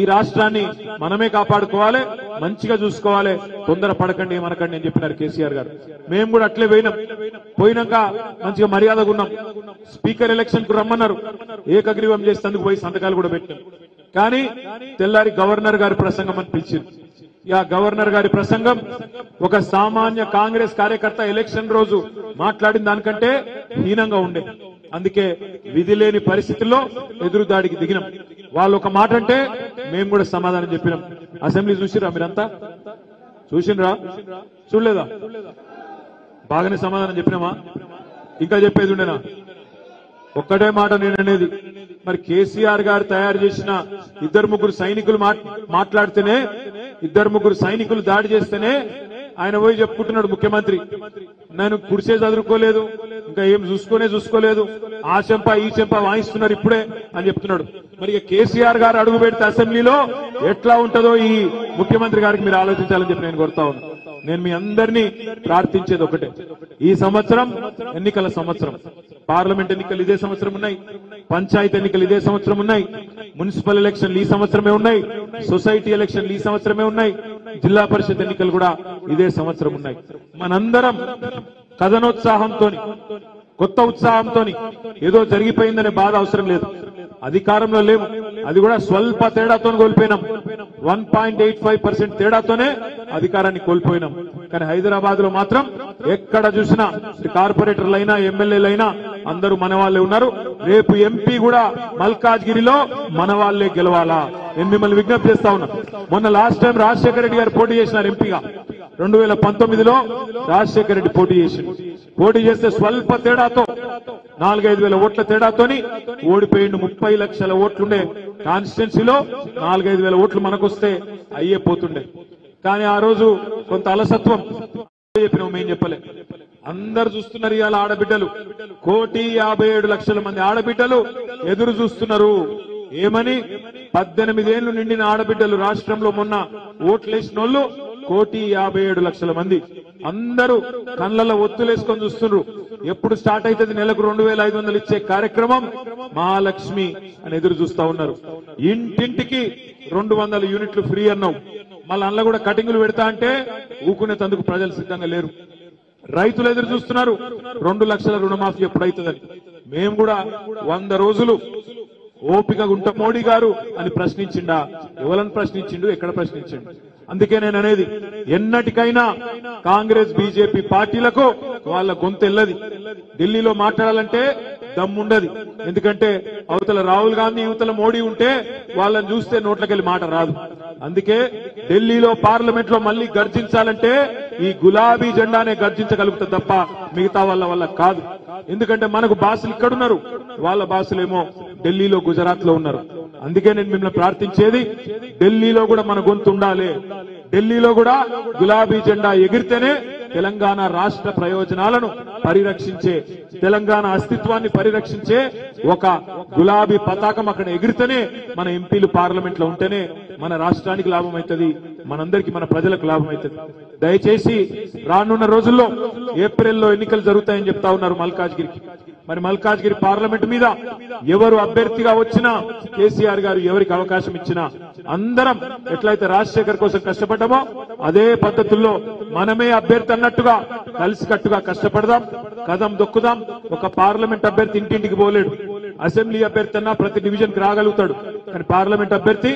ఈ రాష్ట్రాన్ని మనమే కాపాడుకోవాలి, మంచిగా చూసుకోవాలి, తొందర పడకండి ఏమనకండి అని చెప్పినారు కేసీఆర్ గారు. మేము కూడా అట్లే పోయినాక మంచిగా మర్యాదగా ఉన్నాం. స్పీకర్ ఎలక్షన్ కు రమ్మన్నారు, ఏకగ్రీవం చేసేందుకు పోయి సంతకాలు కూడా పెట్టాం. కానీ తెల్లారి గవర్నర్ గారి ప్రసంగం అని పిలిచారు. గవర్నర్ గారి ప్రసంగం ఒక సామాన్య కాంగ్రెస్ కార్యకర్త ఎలక్షన్ రోజు మాట్లాడిన దానికంటే హీనంగా ఉండే. అందుకే విధి లేని పరిస్థితుల్లో ఎదురుదాడికి దిగినాం. వాళ్ళు ఒక మాట అంటే మేము కూడా సమాధానం చెప్పినాం. అసెంబ్లీ చూసిరా మీరంతా? చూసినరా? చూడలేదా? బాగానే సమాధానం చెప్పినామా? ఇంకా చెప్పేది ఉండేనా? ఒక్కటే మాట నేననేది, మరి కేసీఆర్ గారు తయారు చేసిన ఇద్దరు ముగ్గురు సైనికులు మాట్లాడితేనే, ఇద్దరు ముగ్గురు సైనికులు దాడి చేస్తేనే ఆయన పోయి చెప్పుకుంటున్నాడు ముఖ్యమంత్రి, నేను కుడిసే చదువుకోలేదు, ఇంకా ఏం చూసుకోలేదు, ఆ చెంప ఈ చెంప వాయిస్తున్నారు ఇప్పుడే అని చెప్తున్నాడు. మరి కేసీఆర్ గారు అడుగు పెడితే అసెంబ్లీలో ఎట్లా ఉంటుందో ఈ ముఖ్యమంత్రి గారికి మీరు ఆలోచించాలని చెప్పి నేను కోరుతా ఉన్నాను. నేను మీ అందరినీ ప్రార్థించేది ఒకటే, ఈ సంవత్సరం ఎన్నికల సంవత్సరం. పార్లమెంట్ ఎన్నికలు ఇదే సంవత్సరం ఉన్నాయి, పంచాయతీ ఎన్నికలు ఇదే సంవత్సరం ఉన్నాయి, మున్సిపల్ ఎలక్షన్లు ఈ సంవత్సరమే ఉన్నాయి, సొసైటీ ఎలక్షన్లు ఈ సంవత్సరమే ఉన్నాయి, జిల్లా పరిషత్ ఎన్నికలు కూడా ఇదే సంవత్సరం ఉన్నాయి. మనందరం కథనోత్సాహంతో, కొత్త ఉత్సాహంతో ఏదో జరిగిపోయిందనే బాధ అవసరం లేదు. అధికారంలో లేము, అది కూడా స్వల్ప తేడాతో కోల్పోయినాం. 1.85% తేడాతోనే అధికారాన్ని కోల్పోయినాం. కానీ హైదరాబాద్ లో మాత్రం ఎక్కడ చూసినా కార్పొరేటర్లైనా ఎమ్మెల్యేలైనా అందరూ మన వాళ్ళే ఉన్నారు. రేపు ఎంపీ కూడా మల్కాజ్గిరిలో మన వాళ్ళే గెలవాలా? నేను మిమ్మల్ని విజ్ఞప్తి చేస్తా ఉన్నా. మొన్న లాస్ట్ టైం రాజశేఖర రెడ్డి గారు పోటీ చేసినారు ఎంపీగా. 2019లో రాజశేఖర రెడ్డి పోటీ చేస్తే స్వల్ప తేడాతో 4-5 వేల ఓట్ల తేడాతోని ఓడిపోయిండు. 30 లక్షల ఓట్లుండే కాన్స్టిట్యున్సీలో 4-5 వేల ఓట్లు మనకొస్తే అయ్యే పోతుండే. కానీ ఆ రోజు కొంత అలసత్వం చెప్పినాం, మేం చెప్పలే. అందరు చూస్తున్నారు ఇవాళ ఆడబిడ్డలు, 1,57,00,000 మంది ఆడబిడ్డలు ఎదురు చూస్తున్నారు. ఏమని? 18 ఏళ్లు నిండిన ఆడబిడ్డలు రాష్ట్రంలో మొన్న ఓట్లేసిన వాళ్ళు 1,57,00,000 మంది. అందరూ కళ్ళల్లో ఒత్తులేసుకొని చూస్తున్నారు. ఎప్పుడు స్టార్ట్ అవుతుంది నెలకు 2,500 ఇచ్చే కార్యక్రమం మహాలక్ష్మి అని ఎదురు చూస్తా ఉన్నారు. ఇంటింటికి 200 యూనిట్లు ఫ్రీ అన్నావు, మళ్ళీ అందులో కూడా కటింగులు పెడతా అంటే ఊకునేందుకు ప్రజలు సిద్ధంగా లేరు. రైతులు ఎదురు చూస్తున్నారు 2 లక్షల రుణమాఫీ ఎప్పుడైతుందని. మేము కూడా 100 రోజులు ఓపిక గుంట మోడీ గారు అని ప్రశ్నించిండా? ఎవరని ప్రశ్నించిండు? ఎక్కడ ప్రశ్నించిండు? అందుకే నేను అనేది, ఎన్నటికైనా కాంగ్రెస్ బీజేపీ పార్టీలకు వాళ్ళ గొంతెల్లది. ఢిల్లీలో మాట్లాడాలంటే దమ్ముండది. ఎందుకంటే అవతల రాహుల్ గాంధీ, యువతల మోడీ ఉంటే వాళ్ళని చూస్తే నోట్లకెళ్ళి మాట రాదు. అందుకే ఢిల్లీలో పార్లమెంట్ లో మళ్ళీ గర్జించాలంటే ఈ గులాబీ జెండానే గర్జించగలుగుతుంది తప్ప మిగతా వాళ్ళ కాదు. ఎందుకంటే మనకు బాసులు ఇక్కడున్నారు, వాళ్ళ బాసులేమో ఢిల్లీలో, గుజరాత్ లో ఉన్నారు. అందుకే నేను మిమ్మల్ని ప్రార్థించేది, ఢిల్లీలో కూడా మన గొంతు ఉండాలి. ఢిల్లీలో కూడా గులాబీ జెండా ఎగిరితేనే తెలంగాణ రాష్ట్ర ప్రయోజనాలను పరిరక్షించే, తెలంగాణ అస్తిత్వాన్ని పరిరక్షించే ఒక గులాబీ పతాకం అక్కడ ఎగిరితేనే మన ఎంపీలు పార్లమెంట్ లో ఉంటేనే మన రాష్ట్రానికి లాభం అవుతుంది, మనందరికీ, మన ప్రజలకు లాభం అవుతుంది. దయచేసి రానున్న రోజుల్లో ఏప్రిల్లో ఎన్నికలు జరుగుతాయని చెప్తా ఉన్నారు మల్కాజ్గిరికి. మరి మల్కాజ్గిరి పార్లమెంట్ మీద ఎవరు అభ్యర్థిగా వచ్చినా, కేసీఆర్ గారు ఎవరికి అవకాశం ఇచ్చినా, అందరం ఎట్లయితే రాజశేఖర్ కోసం కష్టపడ్డామో అదే పద్ధతుల్లో మనమే అభ్యర్థి అన్నట్టుగా కలిసికట్టుగా కష్టపడదాం, కదం దొక్కుదాం. ఒక పార్లమెంట్ అభ్యర్థి ఇంటింటికి పోలేడు. అసెంబ్లీ అభ్యర్థి అన్నా ప్రతి డివిజన్ కి రాగలుగుతాడు, కానీ పార్లమెంట్ అభ్యర్థి